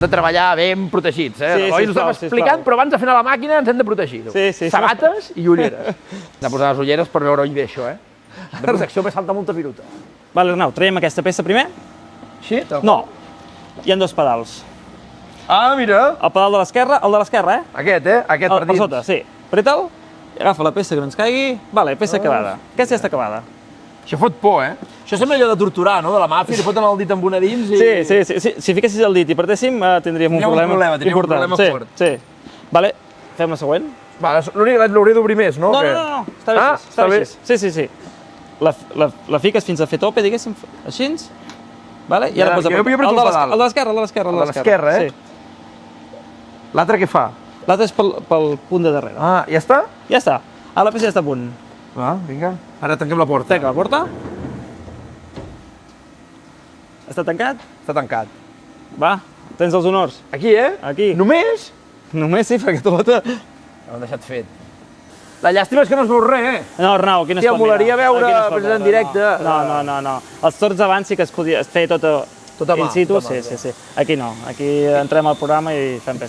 de treballar ben protegits, Sí, Eloi ens ho estava explicant, però abans de fer anar la màquina ens hem de protegir. Sí. Sabates i ulleres. Hem de posar les ulleres per veure-hi bé, això, De protecció me salta molta viruta. Vale, Arnau, traiem aquesta peça primer. Així? No, hi ha dos pedals. Ah, mira! El pedal de l'esquerra, el de l'esquerra, Aquest, Aquest per Per dins. sota, sí. Apreta'l, i agafa la peça que no ens caigui. Vale, peça acabada. Aquesta ja està acabada. Això fot por, Això sembla allò de torturar, no? De la màfia, li foten el dit amb una dins i... Sí. Si fiquessis el dit i partéssim, tindríem un problema important. fort. Sí. Vale, fem la següent. Va, l'hauré d'obrir més, no? No, està bé Ah, així. Està està bé bé. així. Sí. La fiques fins a fer tope, diguéssim, així. Vale? I ara posa jo apreto el pedal. el de l'esquerra, el de l'esquerra. El de l'esquerra, Sí. L'altre què fa? L'altre és pel punt de darrere. Ah, ja està? Ja està. Ara la peça ja està a punt. Va, vinga. Ara tanquem la porta. Tanca la porta. Està tancat? Està tancat. Va, tens els honors. Aquí, Aquí. Només? Només sí, perquè tot... Ho hem deixat fet. La llàstima és que no es veu res, No, Arnau, aquí no es Hòstia, pot mirar. molaria veure Aquí no es pot precisament en veure, directe. No. Els torns abans sí que es podia fer tot Tot a mà, in situ, tot a mà, sí. Aquí no, aquí entrem al programa i fem peces.